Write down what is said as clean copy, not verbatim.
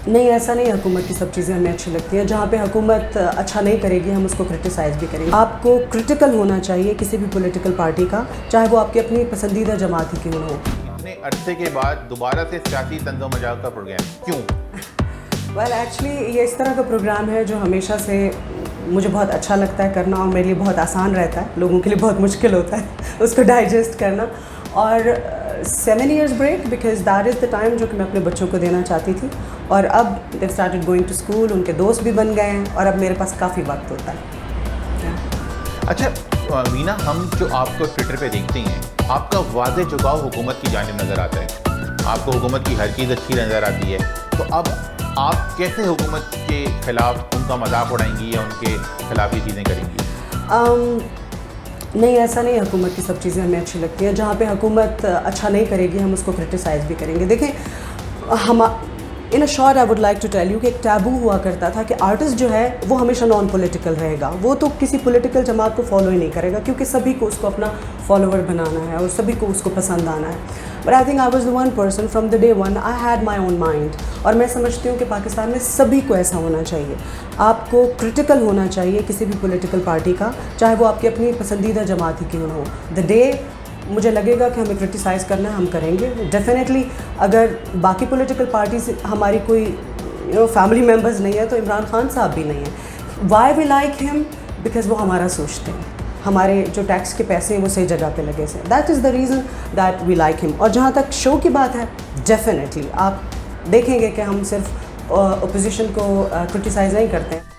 नहीं, ऐसा नहीं, हुकूमत की सब चीज़ें हमें अच्छी लगती हैं। जहाँ पे हुकूमत अच्छा नहीं करेगी हम उसको क्रिटिसाइज़ भी करेंगे। आपको क्रिटिकल होना चाहिए किसी भी पॉलिटिकल पार्टी का, चाहे वो आपकी अपनी पसंदीदा जमात ही क्यों ना हो। इतने अरसे के बाद दोबारा से सियासी तंज़ो मजाक का प्रोग्राम क्यों? वेल एक्चुअली ये इस तरह का प्रोग्राम है जो हमेशा से मुझे बहुत अच्छा लगता है करना, और मेरे लिए बहुत आसान रहता है, लोगों के लिए बहुत मुश्किल होता है उसको डाइजेस्ट करना। और 7 years break because that is the time जो कि मैं अपने बच्चों को देना चाहती थी, और अब they started going to school, उनके दोस्त भी बन गए हैं और अब मेरे पास काफ़ी वक्त होता है। अच्छा मीना, हम जो आपको ट्विटर पे देखते हैं आपका वाज़ेह झुकाव हुकूमत की जानिब नज़र आता है, आपको हुकूमत की हर चीज़ अच्छी नज़र आती है, तो अब आप कैसे हुकूमत के ख़िलाफ़ उनका मजाक उड़ाएंगी या उनके खिलाफ ये चीज़ें करेंगी? नहीं, ऐसा नहीं, हुकूमत की सब चीज़ें हमें अच्छी लगती हैं। जहाँ पे हुकूमत अच्छा नहीं करेगी हम उसको क्रिटिसाइज़ भी करेंगे। देखें, हम in a short I would like to tell you कि एक टैबू हुआ करता था कि आर्टिस्ट जो है वो हमेशा नॉन पॉलिटिकल रहेगा, वो तो किसी पॉलिटिकल जमात को फॉलो ही नहीं करेगा, क्योंकि सभी को उसको अपना फॉलोवर बनाना है और सभी को उसको पसंद आना है। But I think I was the one person from the day one, I had my own mind, और मैं समझती हूँ कि पाकिस्तान में सभी को ऐसा होना चाहिए। आपको क्रिटिकल होना चाहिए किसी भी पॉलिटिकल पार्टी का, चाहे वो आपकी अपनी पसंदीदा जमात ही क्यों ना हो। द डे मुझे लगेगा कि हमें क्रिटिसाइज़ करना है, हम करेंगे डेफिनेटली। अगर बाकी पॉलिटिकल पार्टी से हमारी कोई फैमिली मेम्बर्स नहीं है तो इमरान खान साहब भी नहीं है। Why we like him? Because वो हमारा सोचते हैं, हमारे जो टैक्स के पैसे हैं वो सही जगह पे लगे से, that is the reason that we like him. और जहाँ तक शो की बात है, डेफिनेटली आप देखेंगे कि हम सिर्फ अपोजिशन को क्रिटिसाइज़ नहीं करते हैं।